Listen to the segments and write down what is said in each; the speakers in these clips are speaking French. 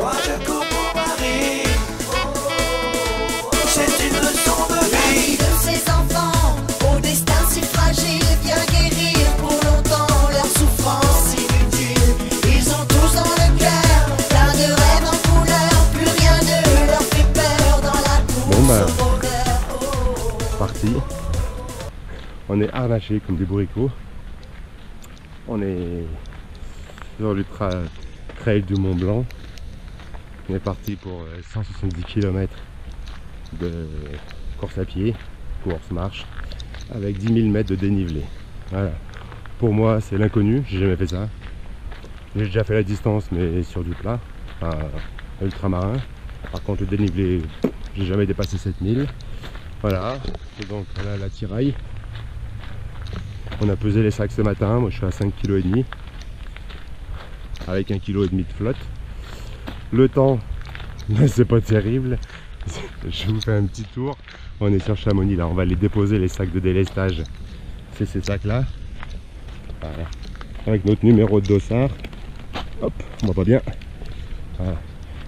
Moi je cours pour Marie. C'est une leçon de vie. De ces enfants au destin si fragile, vient guérir pour longtemps leur souffrance inutile. Ils ont tous dans le cœur plein de rêves en couleur. Plus rien ne leur fait peur dans la course au bonheur. Parti. On est harnachés comme des bourricots. On est sur l'ultra trail du Mont Blanc. On est parti pour 170 km de course à pied, course-marche, avec 10 000 mètres de dénivelé. Voilà. Pour moi, c'est l'inconnu, j'ai jamais fait ça. J'ai déjà fait la distance, mais sur du plat, enfin, ultramarin. Par contre, le dénivelé, j'ai jamais dépassé 7000. Voilà, et donc là, la tiraille. On a pesé les sacs ce matin, moi je suis à 5,5 kg, avec 1,5 kg de flotte. Le temps, c'est pas terrible. Je vous fais un petit tour. On est sur Chamonix là, on va aller déposer les sacs de délestage. C'est ces sacs là. Voilà. Avec notre numéro de dossard. Hop, on voit pas bien. Voilà.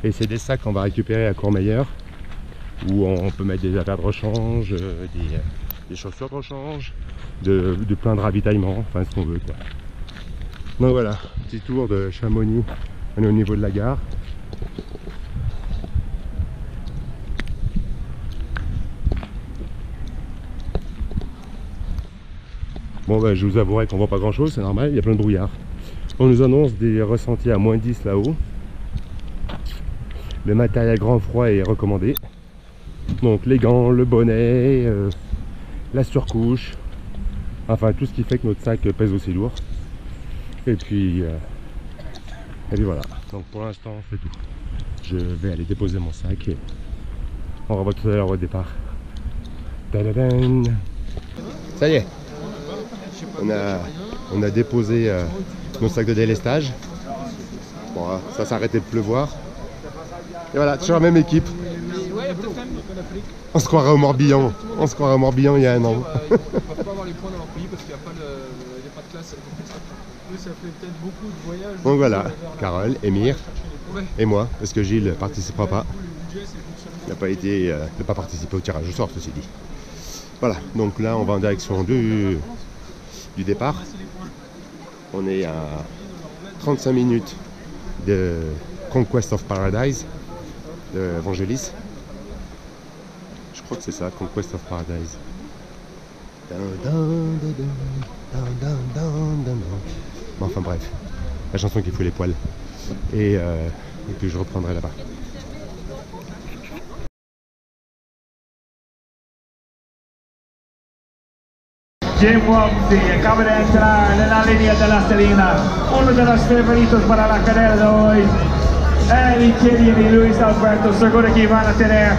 Et c'est des sacs qu'on va récupérer à Courmayeur, où on peut mettre des affaires de rechange, des chaussures de rechange, de plein de ravitaillement, enfin ce qu'on veut quoi. Donc voilà, petit tour de Chamonix. On est au niveau de la gare. Bon bah je vous avouerai qu'on voit pas grand chose, c'est normal, il y a plein de brouillard. On nous annonce des ressentis à moins 10 là-haut. Le matériel grand froid est recommandé. Donc les gants, le bonnet, la surcouche, enfin tout ce qui fait que notre sac pèse aussi lourd. Et puis voilà. Donc pour l'instant c'est tout. Je vais aller déposer mon sac et on revoit tout à l'heure au départ. Tadadam. Ça y est, on a déposé nos sacs de délestage. Bon, ça s'est arrêté de pleuvoir. Et voilà, toujours la même équipe. On se croirait au Morbihan. On se croirait au Morbihan il y a un an. On ne va pas avoir les points dans leur pays parce qu'il n'y a pas de classe. Ça fait peut-être beaucoup de voyages. Donc voilà, Carole, Émir et moi, parce que Gilles ne participera pas. Il n'a pas participé au tirage au sort, ceci dit. Voilà, donc là on va en direction du départ. On est à 35 minutes de Conquest of Paradise de Vangelis. Je crois que c'est ça, Conquest of Paradise. Bon, enfin bref, la chanson qui fout les poils. Et puis je reprendrai là-bas. Jim Wamsey acaba de entrar en la línea de la salida, uno de los favoritos para la carrera de hoy. Eli Killian y Luis Alberto seguro que van a tener.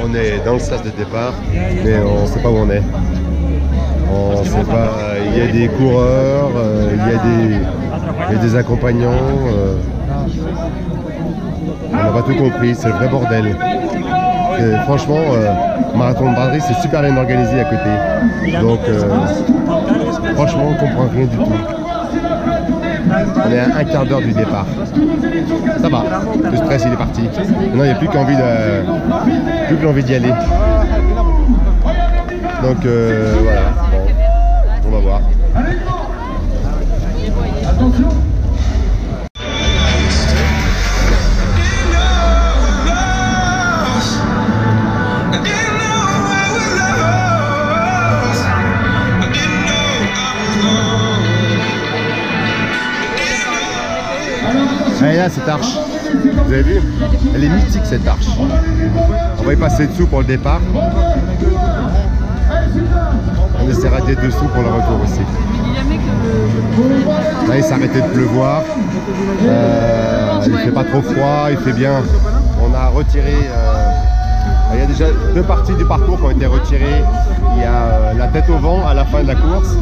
On est dans le sas de départ, mais on ne sait pas où on est. On sait pas, il y a des coureurs, il y a des accompagnants. On n'a pas tout compris, c'est le vrai bordel. Et franchement, Marathon de Braderie, c'est super bien organisé à côté. Donc, franchement, on ne comprend rien du tout. On est à un quart d'heure du départ. Ça va, le stress il est parti. Maintenant, il n'y a plus qu'envie d'y aller. Donc, voilà, bon, on va voir. Attention. Et là, cette arche, vous avez vu, elle est mythique cette arche. On va y passer dessous pour le départ. On essaiera d'être dessous pour le retour aussi. Là, il s'est arrêté de pleuvoir. Il fait pas trop froid, il fait bien. On a retiré. Il y a déjà deux parties du parcours qui ont été retirées. Il y a la tête au vent à la fin de la course.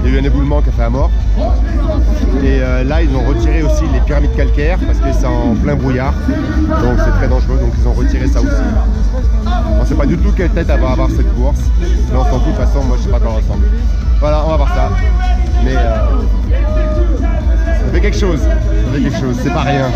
Il y a eu un éboulement qui a fait à mort. Et là, ils ont retiré aussi les pyramides calcaires parce que c'est en plein brouillard. Donc c'est très dangereux. Donc ils ont retiré ça aussi. On ne sait pas du tout quelle tête elle va avoir cette course. Mais on s'en fout de toute façon. Moi, je ne sais pas comment elle ressemble. Voilà, on va voir ça. Mais ça fait quelque chose. Ça fait quelque chose. C'est pas rien.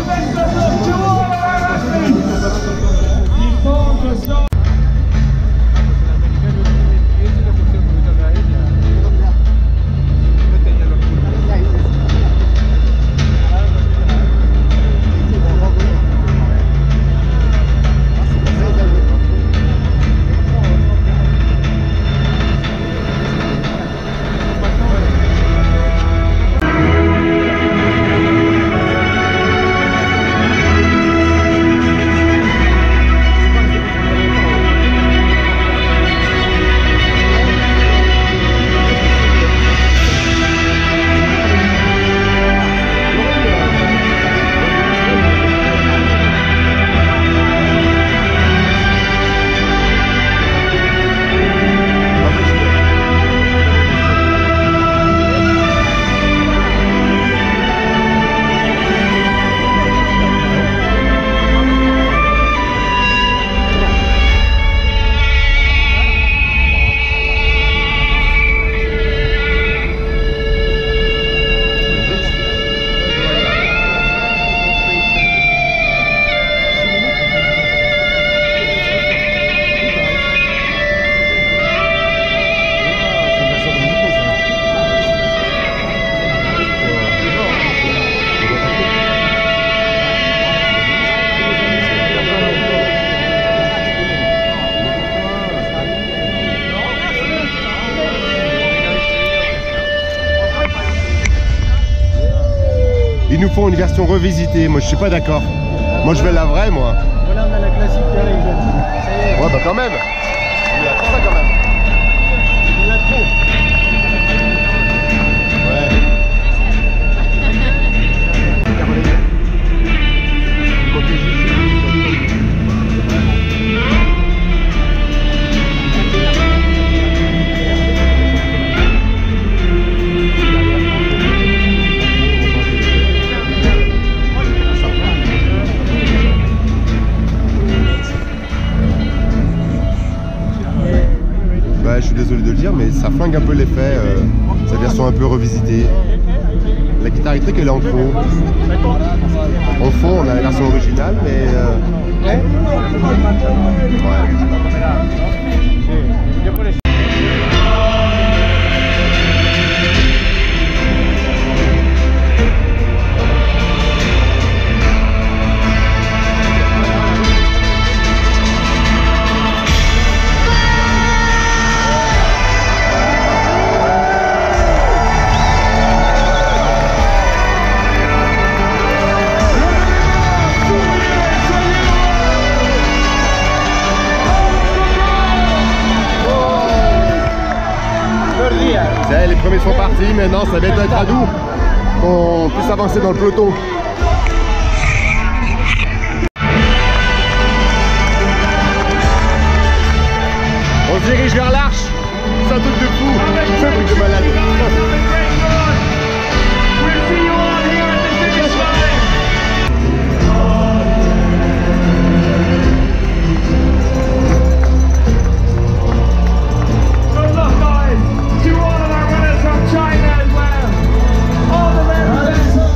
Ils nous font une version revisitée, moi je suis pas d'accord. Moi je veux la vraie moi. Voilà, on a la classique qui arrive. Ça y est. Ouais bah quand même. Il y a ça quand même. Il y en a trop. Ouais. Je suis désolé de le dire, mais ça flingue un peu l'effet, cette version un peu revisitée. La guitare électrique elle est en trop. En fond, on a la version originale, mais. Ouais. Les premiers sont partis, maintenant ça va bientôt être à nous qu'on puisse avancer dans le peloton. On se dirige vers l'Arche, c'est un truc de fou, c'est un truc de malade.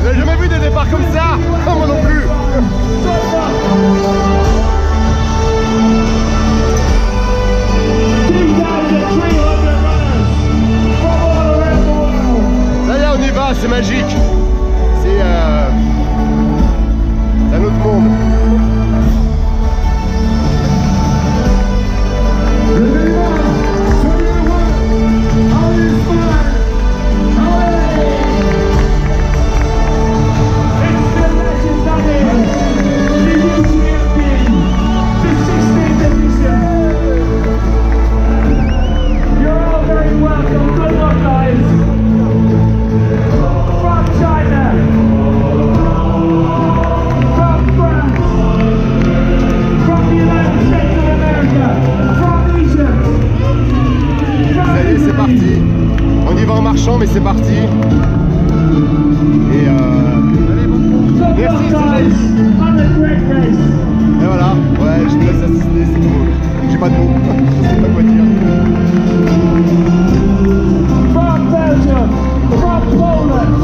J'ai jamais vu des départs comme ça. Oh, moi non plus. Ça y est, on y va, c'est magique. C'est un autre monde. Mais c'est parti. Et merci, et voilà, ouais, je te laisse assister, c'est cool. J'ai pas de mots, je sais pas quoi dire. From Belgium, from Poland.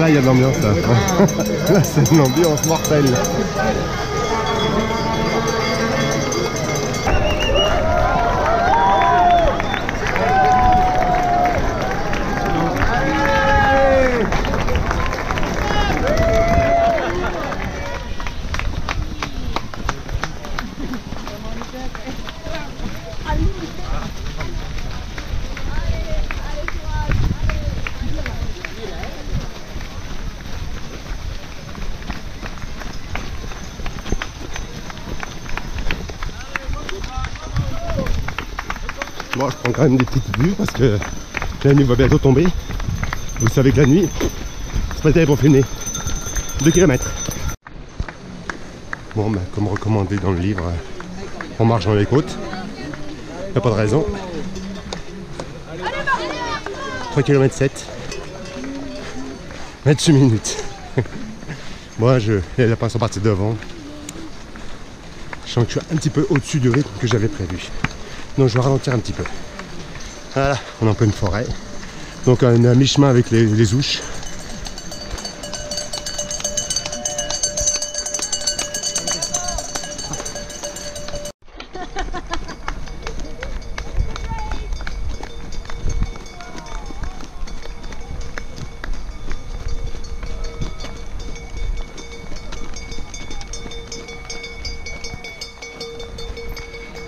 là, il y a de l'ambiance là. Là, c'est une ambiance mortelle. Moi je prends quand même des petites vues parce que la nuit va bientôt tomber. Vous savez que la nuit, c'est pas terrible pour filmer. 2 km. Bon, bah, comme recommandé dans le livre, on marche dans les côtes. Y a pas de raison. 3 km 7. 28 minutes. Moi, les lapins sont partis devant. Je sens que je suis un petit peu au-dessus du rythme que j'avais prévu. Donc je vais ralentir un petit peu. Voilà, on est en pleine forêt. Donc on est à mi-chemin avec les ouches.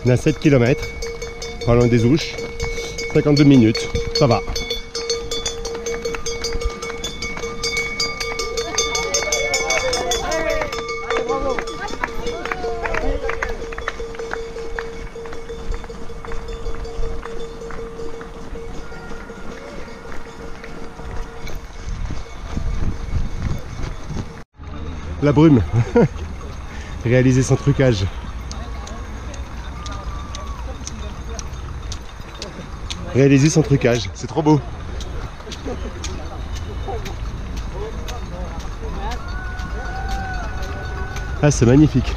On est à 7 km. Pas loin des ouches, 52 minutes, ça va. La brume, réaliser sans trucage. Réalisé sans trucage, c'est trop beau. Ah, c'est magnifique.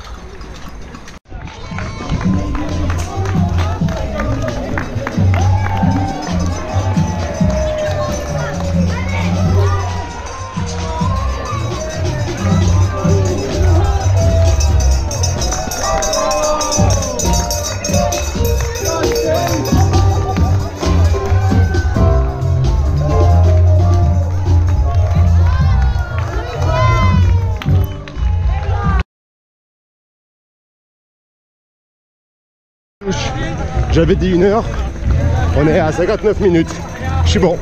J'avais dit 1 heure, on est à 59 minutes, je suis bon.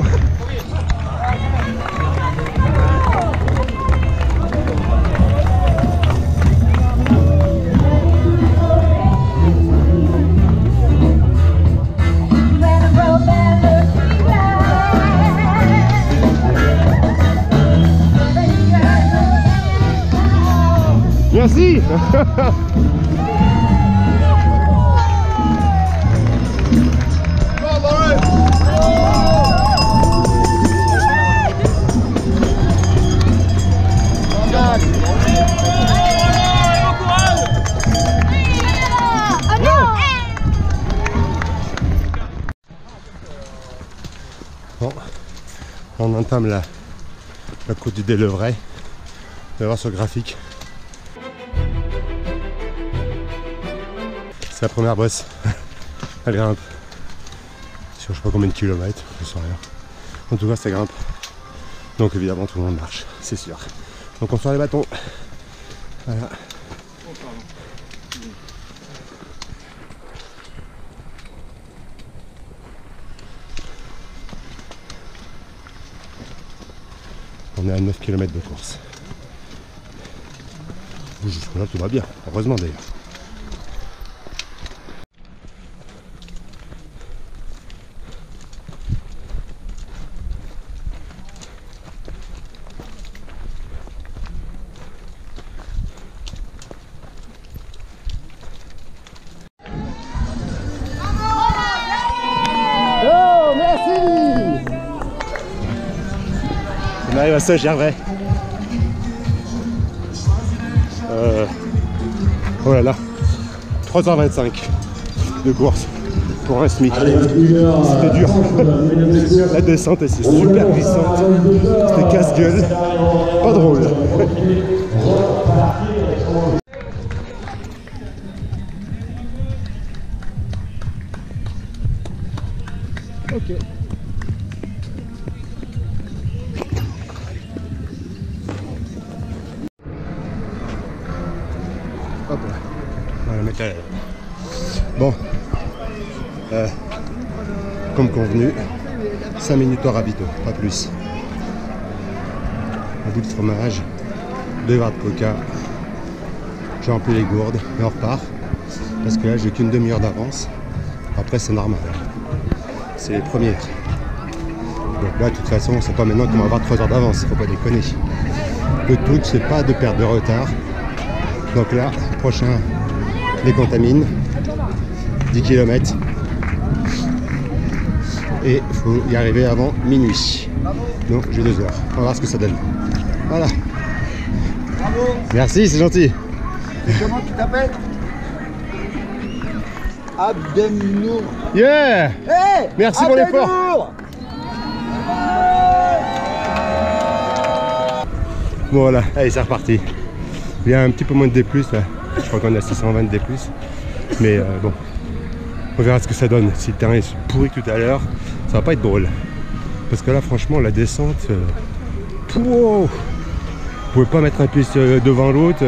Merci. Bon, on entame la côte du Delevray. Vous allez voir sur le graphique. C'est la première bosse. Elle grimpe. Sur je sais pas combien de kilomètres, je sais rien. En tout cas, ça grimpe. Donc évidemment, tout le monde marche, c'est sûr. Donc on sort les bâtons. Voilà. On est à 9 km de course. Jusque-là, tout va bien. Heureusement d'ailleurs. Oh, merci! On arrive à Saint-Gervais. Oh là là, 3h25 de course. pour un SMIC. C'était dur. La descente elle, c'est super glissante. C'était casse-gueule. Pas drôle. Ok. Hop là. On va la mettre là. Bon. Comme convenu, 5 minutes au ravito, pas plus. Un bout de fromage, 2 verres de coca. J'ai rempli les gourdes et on repart. Parce que là j'ai qu'une demi-heure d'avance. Après c'est normal. C'est les premières. Donc là de toute façon c'est pas maintenant qu'on va avoir 3 heures d'avance, faut pas déconner. Le truc c'est pas de perdre de retard. Donc là, prochain les contamines, 10 km. Et il faut y arriver avant minuit. Donc j'ai 2 heures. On va voir ce que ça donne. Voilà. Bravo. Merci, c'est gentil. Et comment tu t'appelles? Abdemnour. Yeah. Hey, Merci pour l'effort. Abdemnour. Bon voilà, allez c'est reparti. Il y a un petit peu moins de D+, là. Je crois qu'on est à 620 de D+. Mais bon, on verra ce que ça donne. Si le terrain est pourri tout à l'heure, ça va pas être drôle. Parce que là franchement la descente, wow, vous pouvez pas mettre un pied devant l'autre,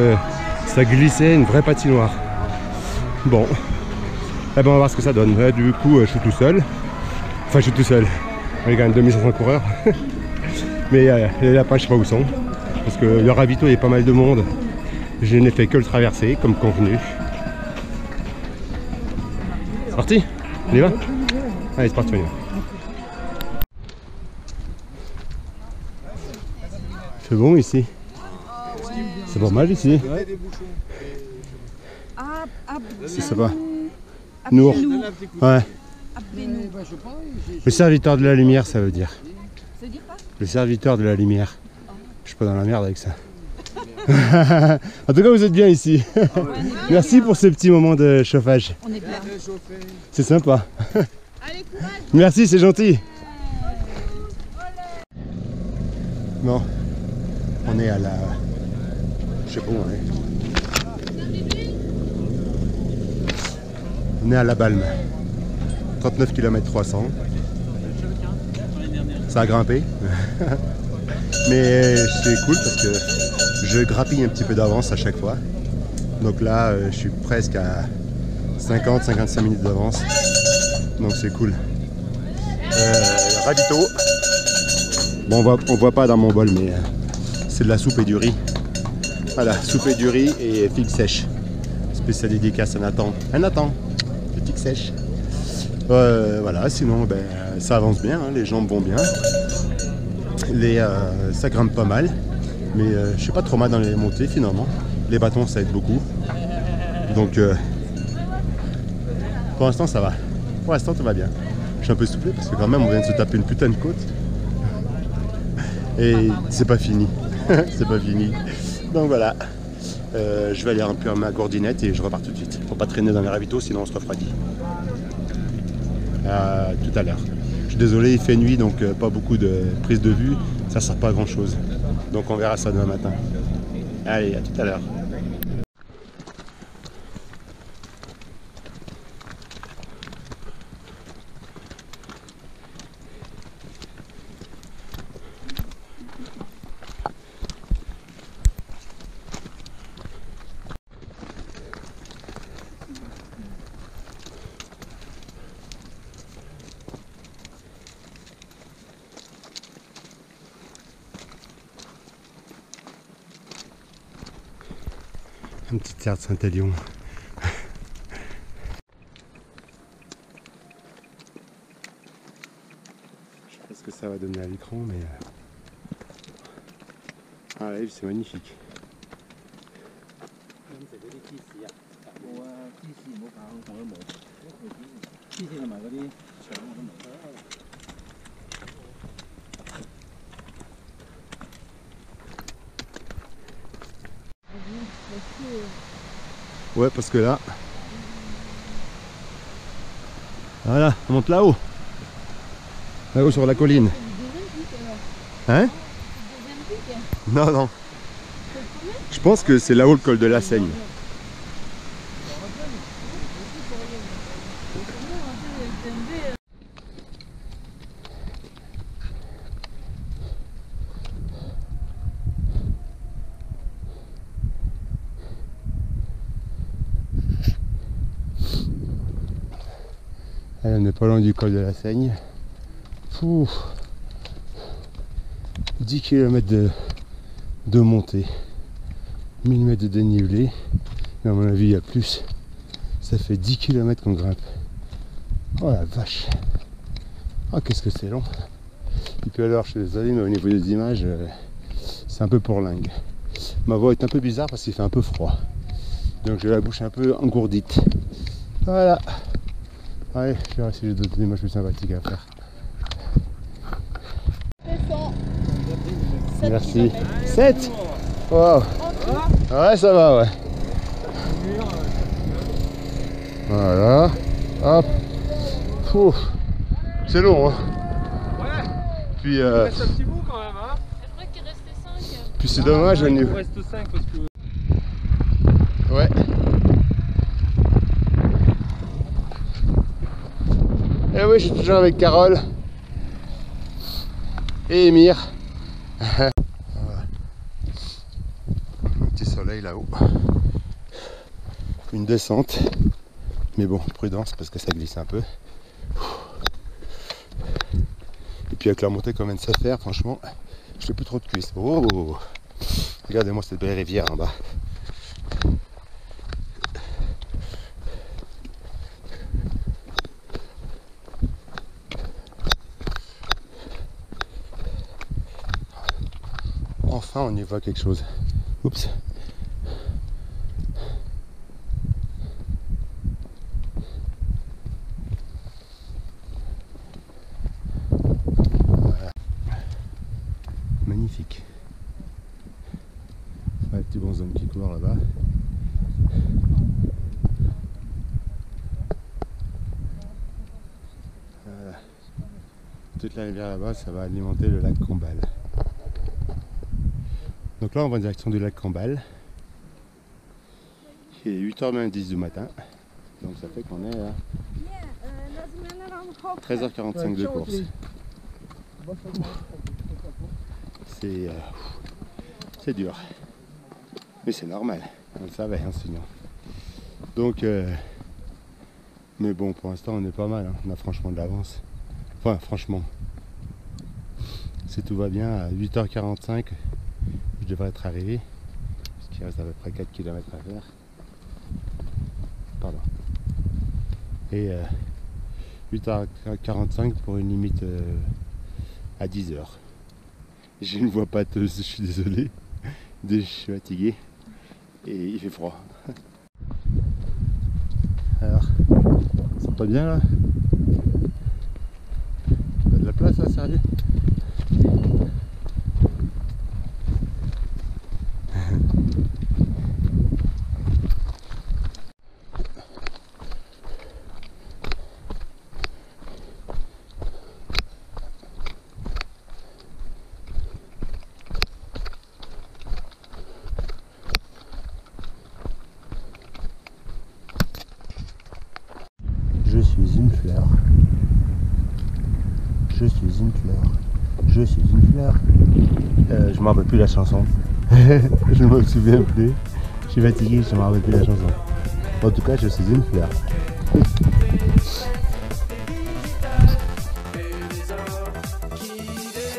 ça glissait, une vraie patinoire. Bon, eh ben, on va voir ce que ça donne. Là, du coup je suis tout seul. Enfin je suis tout seul. Il y a quand même 2500 coureurs. Mais les lapins je sais pas où sont. Parce que le ravito il y a pas mal de monde. Je n'ai fait que le traverser comme convenu. C'est parti? On y va? Allez c'est parti, on y va. C'est bon ici. C'est pas mal ici. C'est sympa. Nour. Ouais. Le serviteur de la lumière, ça veut dire. Le serviteur de la lumière. Je suis pas dans la merde avec ça. En tout cas, vous êtes bien ici. Merci pour ce petit moment de chauffage. On est bien. C'est sympa. Merci, c'est gentil. Bon, on est à la... Je sais pas où on est. On est à La Balme. 39 km 300. Ça a grimpé. Mais c'est cool parce que je grappille un petit peu d'avance à chaque fois. Donc là, je suis presque à 50-55 minutes d'avance. Donc c'est cool. Ravito. Bon, on voit pas dans mon bol, mais c'est de la soupe et du riz. Voilà, soupe et du riz et figues sèches. Spécial dédicace à Nathan. À Nathan, les figues sèches. Voilà, sinon ben, ça avance bien, hein, les jambes vont bien. Ça grimpe pas mal, mais je suis pas trop mal dans les montées finalement. Les bâtons ça aide beaucoup. Donc pour l'instant ça va. Pour l'instant tout va bien. Je suis un peu soufflé parce que quand même on vient de se taper une putain de côte. Et c'est pas fini. C'est pas fini. Donc voilà. Je vais aller remplir ma coordinate et je repars tout de suite. Faut pas traîner dans les ravitaux sinon on se refroidit. Tout à l'heure. Je suis désolé, il fait nuit donc pas beaucoup de prise de vue, ça sert pas à grand chose. Donc on verra ça demain matin. Allez, à tout à l'heure. Un petit terre de Saint-Élion. Je sais pas ce que ça va donner à l'écran, mais ah, là, c'est magnifique. Ouais, parce que là, Voilà, on monte là-haut. Là-haut sur la colline. Hein? Non, non. Je pense que c'est là-haut le col de la Seigne. Allez, on n'est pas loin du col de la Seigne. Ouh. 10 km de montée, 1000 mètres de dénivelé, mais à mon avis il y a plus. Ça fait 10 km qu'on grimpe. Oh la vache. Oh qu'est-ce que c'est long. Et puis alors je suis désolé, mais au niveau des images c'est un peu pourlingue. Ma voix est un peu bizarre parce qu'il fait un peu froid, donc j'ai la bouche un peu engourdite. Voilà. Allez, je vais voir si j'ai d'autres images plus sympathiques à faire. Merci. 7. Wow. Ouais, ça va, ouais. Voilà. Hop. Pouf. C'est long, hein. Ouais. Puis, Il reste un petit bout quand même, hein. Je crois qu'il restait 5. Puis c'est dommage, il nous reste 5 parce que... Ouais. Et oui, je suis toujours avec Carole. Et Émir. Voilà. Un petit soleil là-haut. Une descente. Mais bon, prudence parce que ça glisse un peu. Et puis avec la montée qu'on vient de se faire, franchement, je fais plus trop de cuisses. Oh, regardez-moi cette belle rivière en bas. Enfin, on y voit quelque chose. Oups. Voilà. Magnifique. Ouais, petit bonhomme qui court là-bas. Voilà. Toute la rivière là-bas, ça va alimenter le lac Combal. Donc là on va en direction du lac Combal. Il est 8h10 du matin. Donc ça fait qu'on est à 13h45 de course. C'est dur. Mais c'est normal. On le savait, hein, sinon. Donc mais bon, pour l'instant on est pas mal, hein. On a franchement de l'avance. Enfin franchement. Si tout va bien, à 8h45 je devrais être arrivé, parce qu'il reste à peu près 4 km à faire. Pardon. Et 8h45 pour une limite à 10h. J'ai une voix pâteuse, je suis désolé. Je suis fatigué et il fait froid. Alors, c'est pas bien là? Il y a de la place là, sérieux? Je suis une fleur. Je suis une fleur. Je suis une fleur. Je m'en rappelle plus la chanson. Je me souviens plus. Je suis fatigué, je m'en rappelle plus la chanson. En tout cas, je suis une fleur. Nous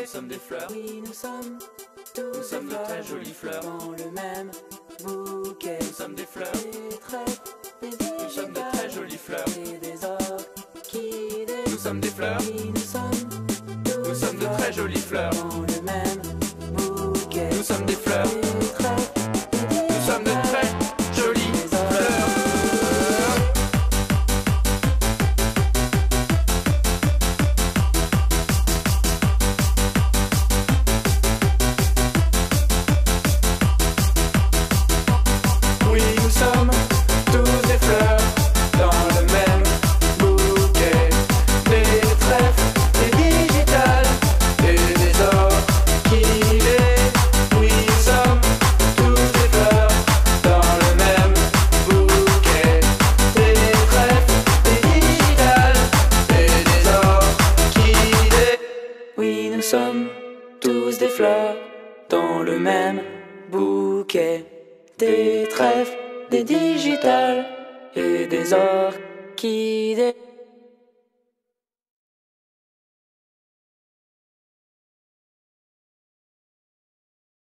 sommes des fleurs, oui, nous sommes de très jolies fleurs dans le même bouquet. Nous sommes des fleurs, nous sommes de très jolies fleurs. Nous sommes des fleurs, nous sommes de très jolies fleurs dans le même bouquet. Nous sommes des fleurs, nous sommes de très jolies fleurs. Oui, nous sommes tous des fleurs dans le même bouquet. tous des fleurs dans le même bouquet. Des trèfles, des digitales et des orchidées.